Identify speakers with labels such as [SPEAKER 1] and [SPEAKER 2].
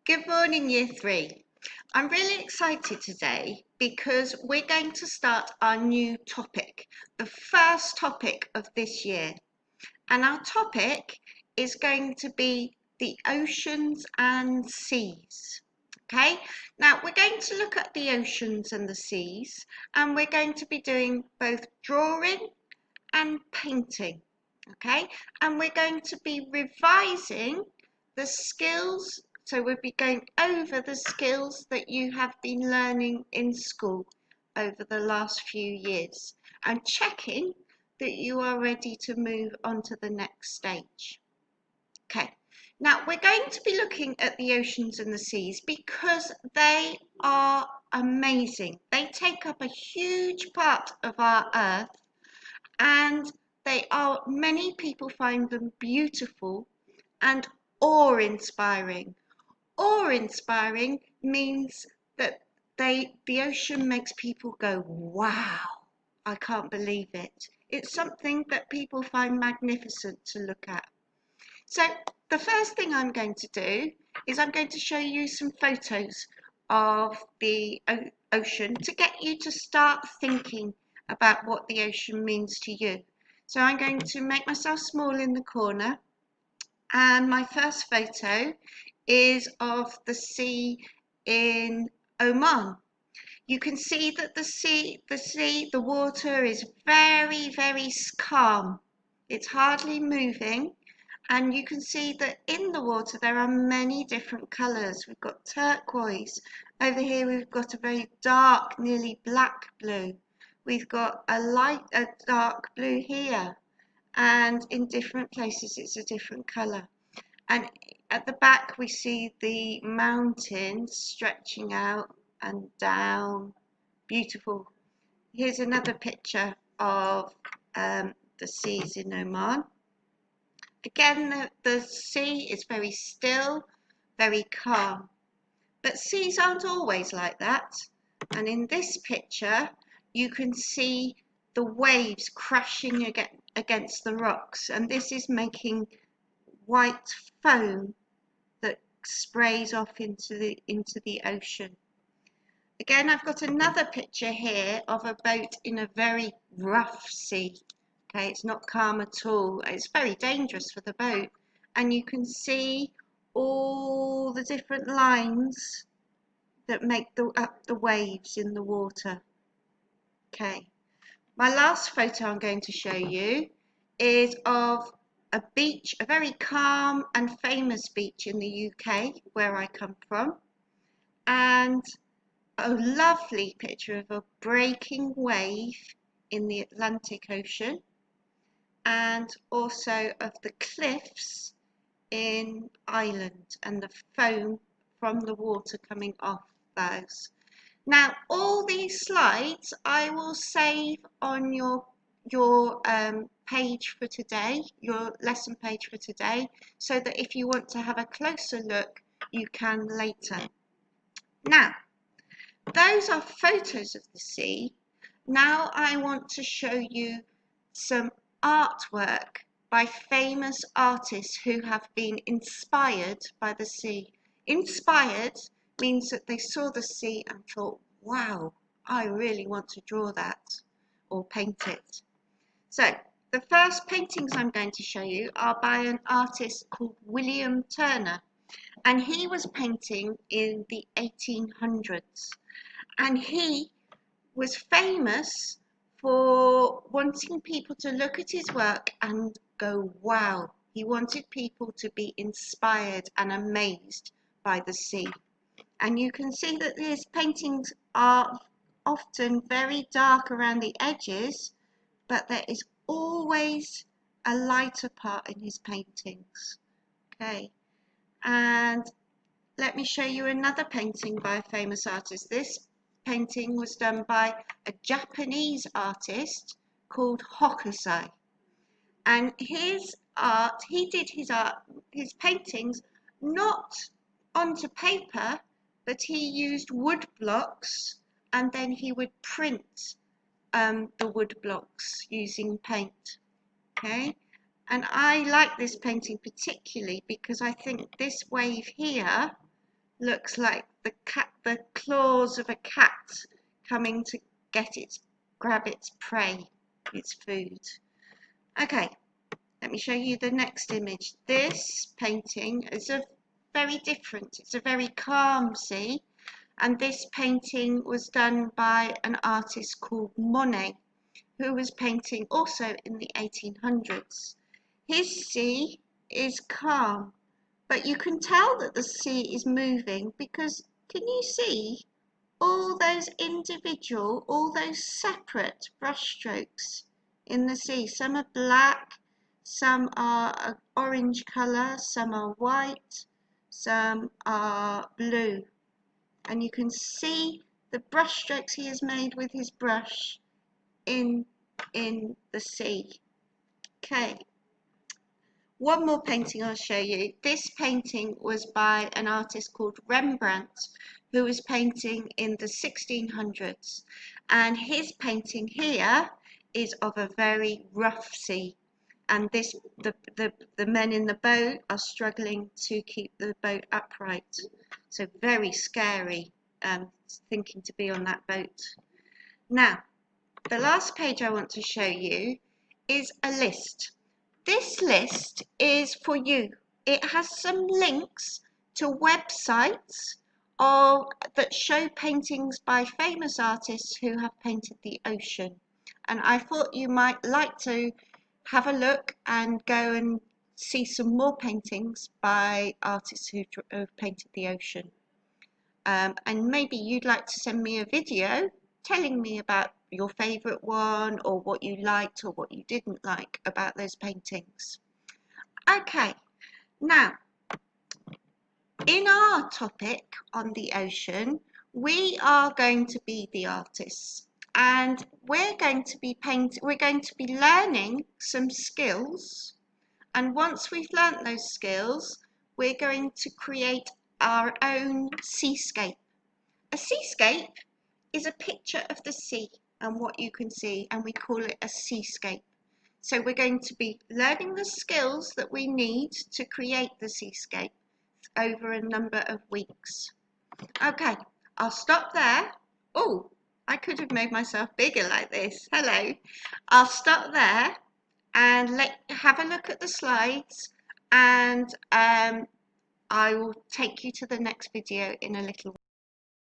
[SPEAKER 1] Good morning, Year 3. I'm really excited today because we're going to start our new topic, the first topic of this year. And our topic is going to be the oceans and seas. Okay, now we're going to look at the oceans and the seas, and we're going to be doing both drawing and painting. Okay, and we're going to be revising the skills. So we'll be going over the skills that you have been learning in school over the last few years and checking that you are ready to move on to the next stage. Okay, now we're going to be looking at the oceans and the seas because they are amazing. They take up a huge part of our earth, and many people find them beautiful and awe-inspiring. Awe-inspiring means that the ocean makes people go, wow, I can't believe it. It's something that people find magnificent to look at. So the first thing I'm going to do is I'm going to show you some photos of the ocean to get you to start thinking about what the ocean means to you. So I'm going to make myself small in the corner, and my first photo is of the sea in Oman. You can see that the water is very, very calm. It's hardly moving, and you can see that in the water there are many different colours. We've got turquoise. Over here we've got a very dark, nearly black blue. We've got a dark blue here, and in different places it's a different colour. And at the back we see the mountains stretching out and down. Beautiful. Here's another picture of the seas in Oman. Again, the sea is very still, very calm. But seas aren't always like that. And in this picture, you can see the waves crashing against the rocks. And this is making white foam that sprays off into the ocean. Again, I've got another picture here of a boat in a very rough sea. Okay, it's not calm at all. It's very dangerous for the boat. And you can see all the different lines that make up the waves in the water. Okay, my last photo I'm going to show you is of a beach, a very calm and famous beach in the UK where I come from, and a lovely picture of a breaking wave in the Atlantic Ocean, and also of the cliffs in Ireland and the foam from the water coming off those. Now, all these slides I will save on your page for today, your lesson page for today, so that if you want to have a closer look, you can later. Now, those are photos of the sea. Now I want to show you some artwork by famous artists who have been inspired by the sea. Inspired means that they saw the sea and thought, wow, I really want to draw that or paint it. So the first paintings I'm going to show you are by an artist called William Turner, and he was painting in the 1800s, and he was famous for wanting people to look at his work and go, wow. He wanted people to be inspired and amazed by the sea. And you can see that his paintings are often very dark around the edges, but there is always a lighter part in his paintings. Okay, and let me show you another painting by a famous artist. This painting was done by a Japanese artist called Hokusai. And his art, he did his paintings not onto paper, but he used wood blocks, and then he would print the wood blocks using paint. Okay, and I like this painting particularly because I think this wave here looks like the claws of a cat coming to grab its prey, its food. Okay, let me show you the next image. This painting is very different. It's a very calm sea, and this painting was done by an artist called Monet, who was painting also in the 1800s. His sea is calm, but you can tell that the sea is moving because can you see all those separate brushstrokes in the sea? Some are black, some are an orange colour, some are white, some are blue. And you can see the brushstrokes he has made with his brush in the sea. Okay. One more painting I'll show you. This painting was by an artist called Rembrandt, who was painting in the 1600s. And his painting here is of a very rough sea. And the men in the boat are struggling to keep the boat upright. So very scary, thinking to be on that boat. Now, the last page I want to show you is a list. This list is for you. It has some links to websites that show paintings by famous artists who have painted the ocean. And I thought you might like to have a look and go and see some more paintings by artists who have painted the ocean. And maybe you'd like to send me a video telling me about your favourite one or what you liked or what you didn't like about those paintings. Okay, now in our topic on the ocean, we are going to be the artists and we're going to be learning some skills, and once we've learnt those skills, we're going to create our own seascape. A seascape is a picture of the sea and what you can see, and we call it a seascape. So we're going to be learning the skills that we need to create the seascape over a number of weeks. Okay, I'll stop there. Oh, I could have made myself bigger like this. Hello. I'll stop there and have a look at the slides, and I will take you to the next video in a little while.